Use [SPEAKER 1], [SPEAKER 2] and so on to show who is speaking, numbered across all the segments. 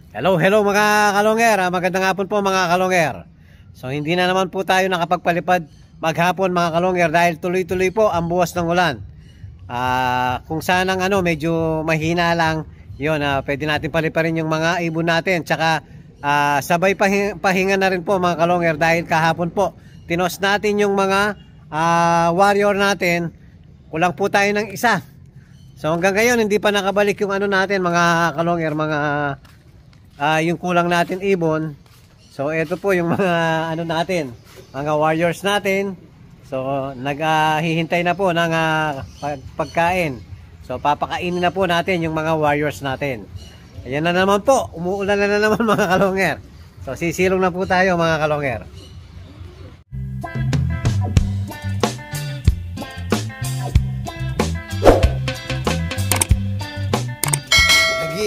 [SPEAKER 1] Hello mga kalonger. Magandang hapon po mga kalonger. So hindi na naman po tayo nakapagpalipad maghapon mga kalonger dahil tuloy-tuloy po ang buwas ng ulan. Kung sanang medyo mahina lang, yun, pwede natin paliparin yung mga ibon natin. Tsaka sabay pahinga na rin po mga kalonger dahil kahapon po tinos natin yung mga warrior natin. Kulang po tayo ng isa. So hanggang ngayon hindi pa nakabalik yung natin mga kalonger, yung kulang natin ibon. So ito po yung mga natin, mga warriors natin. So naghihintay na po ng pagkain. So papakainin na po natin yung mga warriors natin. Ayan na naman po, umuulan na naman mga kalonger. So sisilong na po tayo mga kalonger.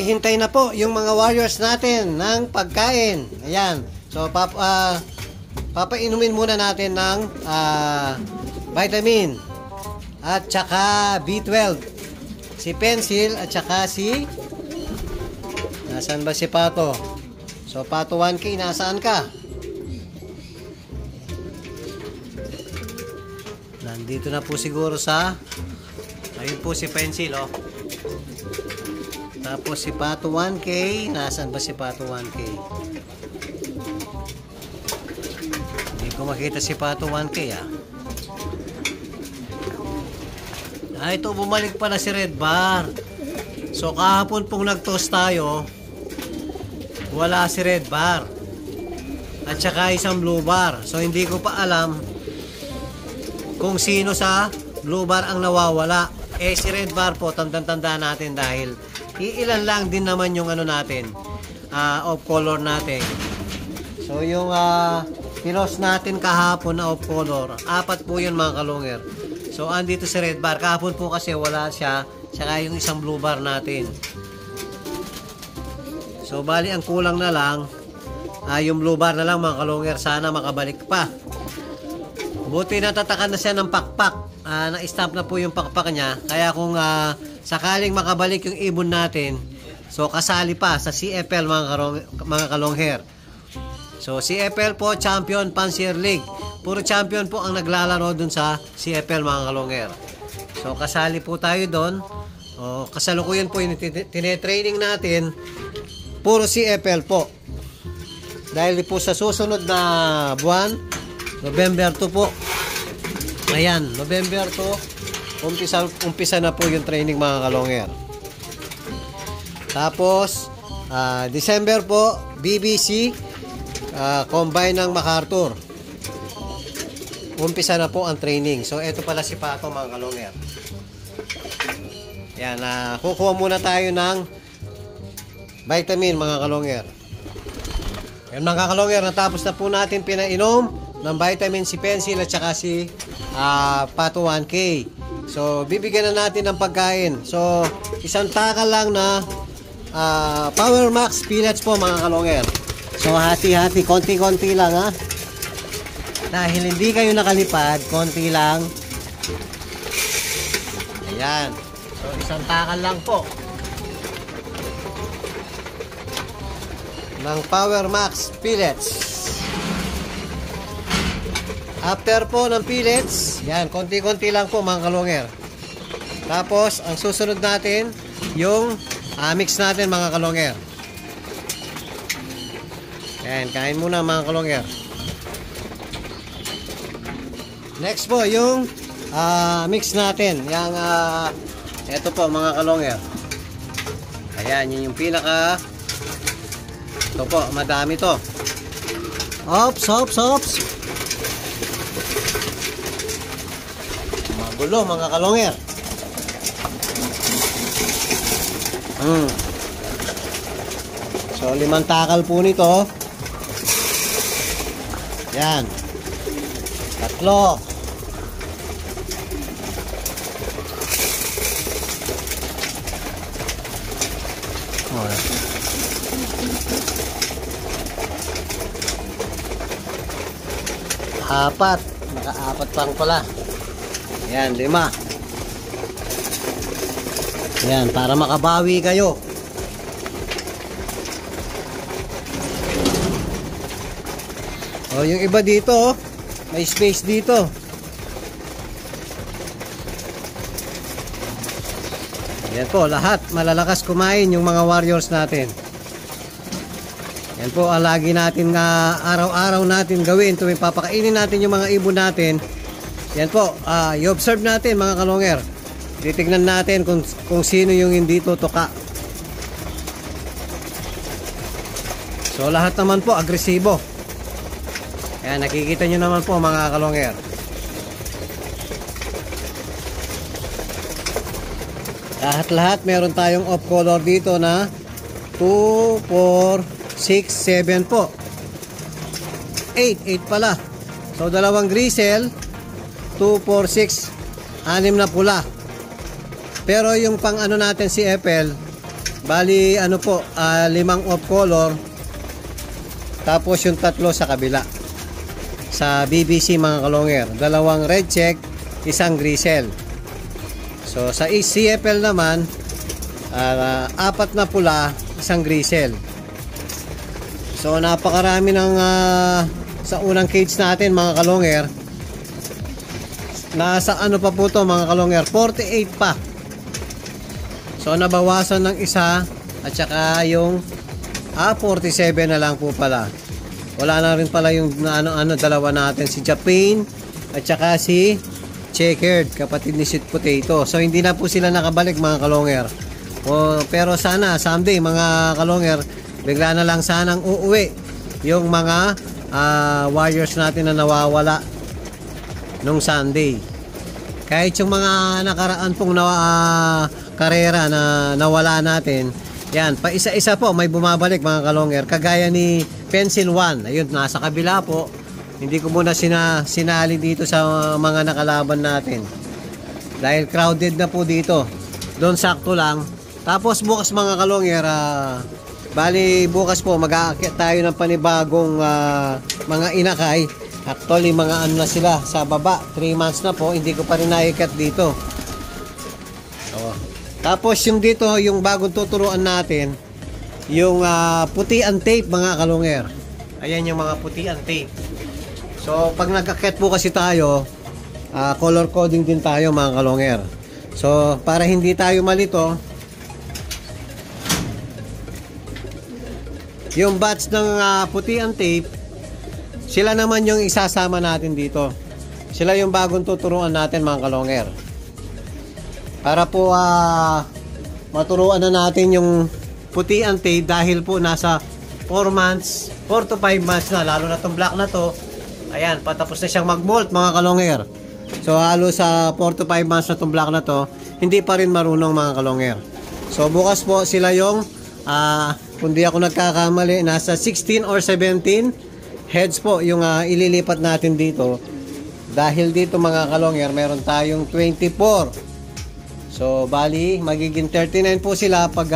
[SPEAKER 1] Hintay na po yung mga warriors natin ng pagkain. Ayan. So papainumin muna natin ng vitamin at saka B12. Si Pencil at saka si nasaan ba si Pato? So Pato 1K, nasaan ka? Nandito na po siguro sa ayun po si Pencil, oh. Tapos si Pato 1K, nasaan ba si Pato 1K? Hindi ko makita si Pato 1K ito, bumalik pala si Red Bar. So kahapon pong nag-toss tayo, wala si Red Bar at saka isang Blue Bar. So hindi ko pa alam kung sino sa Blue Bar ang nawawala. Si Red Bar po, tandang-tanda natin dahil iilan lang din naman yung natin, off color natin. So yung pinos natin kahapon na off color, 4 po yun mga kalungер. So andito si Red Bar, kahapon po kasi wala siya, saka yung isang Blue Bar natin. So bali ang kulang na lang yung Blue Bar na lang mga kalungер, sana makabalik pa. Buti natatakan na siya ng pakpak, na-stamp na po yung pakpak niya, kaya kung sakaling makabalik yung ibon natin, so kasali pa sa CFL mga kalongher. So CFL po, Champion Pansier League. Puro champion po ang naglalaro dun sa CFL mga kalongher. So kasali po tayo doon. Kasalukuyan po yung tinetraining natin, puro CFL po. Dahil po sa susunod na buwan, November 2 po. Ayan, November 2, umpisa na po yung training mga kalongher. Tapos December po, BBC Combine ng MacArthur. Umpisa na po ang training. So ito pala si Pato mga kalongher. Yan, kukuha muna tayo ng vitamin mga kalongher. Yan mga kalongher, natapos na po natin pinainom ng vitamin si Pencil at saka si Pato 1K. So bibigyan na natin ng pagkain. So isang takal lang na Power Max Pellets po mga kalongher. So hati-hati, konti-konti lang dahil hindi kayo nakalipad, konti lang. Ayan. So isang takal lang po ng Power Max Pellets. After po ng pellets, yan, konti-konti lang po mga kalongher. Tapos ang susunod natin yung mix natin mga kalongher. Yan, kain muna mga kalongher. Next po yung mix natin. Yang ito po mga kalongher. Ayan, yun yung pinaka. Ito po, madami to. Ops. Magulo mga kalongher. So 5 takal po nito. Yan. 3. Apat. Naka-4 pang pala. Ayan, 5. Ayan, para makabawi kayo. O, yung iba dito, oh, may space dito. Yan po, lahat malalakas kumain yung mga warriors natin. Yan po ang lagi natin nga araw-araw natin gawin tuwing papakainin natin yung mga ibon natin. Yan po, i-observe natin mga kalonger. Titignan natin kung sino yung hindi tutuka. So lahat naman po agresibo. Yan, nakikita nyo naman po mga kalonger. Lahat meron tayong off color dito na 2, 4, 6, 7 po. 8 pala. So dalawang grisel, 2, 4, 6, 6 na pula. Pero yung pang ano natin si Epel, bali ano po, 5 off color. Tapos yung 3 sa kabila. Sa BBC mga kalonger, dalawang red check, 1 grisel. So sa CFL naman, 4 na pula, 1 grisel. So napakarami ng sa unang cage natin mga kalonger. Nasa ano pa po to mga kalonger, 48 pa. So nabawasan ng isa at saka yung 47 na lang po pala. Wala na rin pala yung dalawa natin, si Japan at saka si Checkered, kapatid ni Sweet Potato. So hindi na po sila nakabalik mga kalonger. Pero sana someday mga kalonger, bigla na lang sanang uuwi yung mga warriors natin na nawawala nung Sunday. Kahit yung mga nakaraan pong karera na nawala natin, yan, pa isa-isa po may bumabalik mga kalonger. Kagaya ni Pencil 1, ayun, nasa kabila po. Hindi ko muna sinali dito sa mga nakalaban natin. Dahil crowded na po dito. Doon sakto lang. Tapos bukas mga kalonger, bali bukas po mag-aakyat tayo ng panibagong mga inakay. Actually mga ano na sila sa baba, 3 months na po, hindi ko pa rin naikat dito. Tapos yung dito, yung bagong tuturuan natin, yung puti-an tape mga kalonger. Ayan yung mga puti-an tape. So pag nag-aakyat po kasi tayo, color coding din tayo mga kalonger. So para hindi tayo malito, yung batch ng puti-an tape, sila naman yung isasama natin dito. Sila yung bagong tuturuan natin mga kalonger. Para po maturuan na natin yung puti-an tape dahil po nasa 4 to 5 months na, lalo na tong black na to. Ayan, patapos na siyang mag-molt mga kalonger. So halos sa 4 to 5 months na tong black na to, hindi pa rin marunong mga kalonger. So bukas po sila yung kung di ako nagkakamali, nasa 16 or 17 heads po yung ililipat natin dito. Dahil dito mga kalonger, meron tayong 24. So bali, magiging 39 po sila pag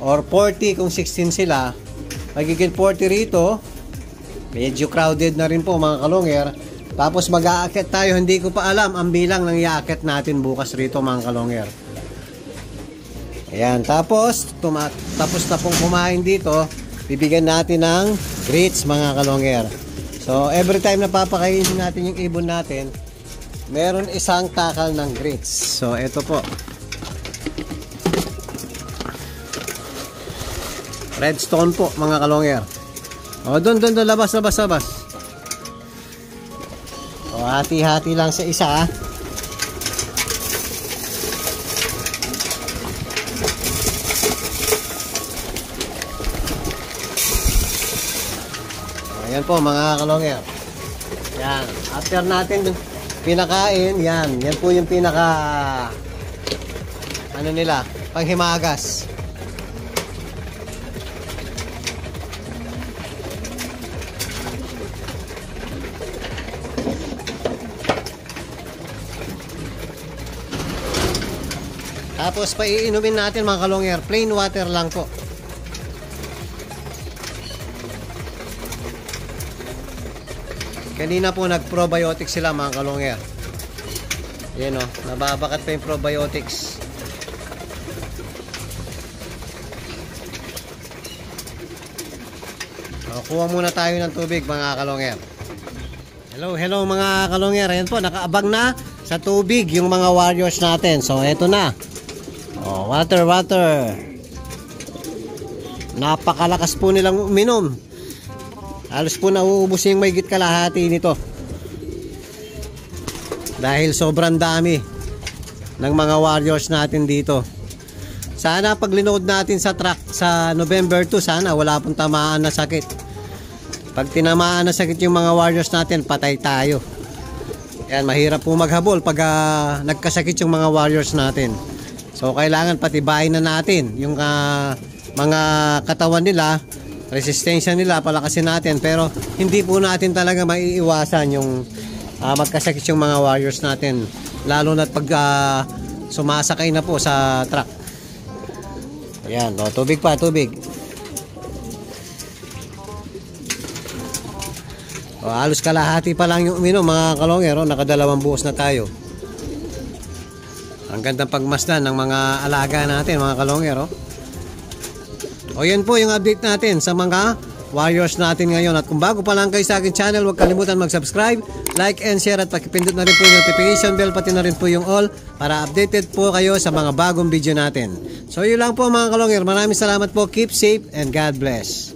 [SPEAKER 1] or 40 kung 16 sila. Magiging 40 rito. Medyo crowded na rin po mga kalonger. Tapos mag-aakyat tayo, hindi ko pa alam ang bilang ng iakyat natin bukas rito mga kalonger. Ayan, tapos tapos na pong kumain dito, bibigyan natin ng grits mga kalonger. So every time na papakainin natin yung ibon natin, meron isang takal ng grits. So ito po, Redstone po mga kalonger. O doon labas. O hati-hati lang sa isa Ayan po mga kalonger. Yan, after natin pinakain, yan po yung pinaka ano nila, panghimagas. Tapos paiinumin natin mga kalonger, plain water lang po. Kanina po nag-probiotics sila mga kalonger. Yan o, nababakat pa yung probiotics. Kuha muna tayo ng tubig mga kalonger. Hello mga kalonger. Ayan po, nakaabang na sa tubig yung mga warriors natin. So eto na. Water. Napakalakas po nilang uminom. Halos po nauubos yung mahigit kalahati nito. Dahil sobrang dami ng mga warriors natin dito. Sana pag linood natin sa truck sa November 2, sana wala pong tamaan na sakit. Pag tinamaan na sakit yung mga warriors natin, patay tayo. Yan, mahirap po maghabol pag nagkasakit yung mga warriors natin. So kailangan patibayin na natin yung mga katawan nila, resistensya nila, palakasin natin. Pero hindi po natin talaga maiiwasan yung magkasakit yung mga warriors natin. Lalo na pag sumasakay na po sa truck. Ayan, tubig pa, tubig. Halos kalahati pa lang yung uminom mga kalonger. Nakadalawang buhos na tayo. Ang gandang pagmasdan ng mga alaga natin mga kalonger. Yan po yung update natin sa mga warriors natin ngayon. At kung bago pa lang kayo sa akin channel, huwag kalimutan mag-subscribe, like and share, at pakipindot na rin po yung notification bell, pati na rin po yung all, para updated po kayo sa mga bagong video natin. So yun lang po mga kalonger. Maraming salamat po. Keep safe and God bless.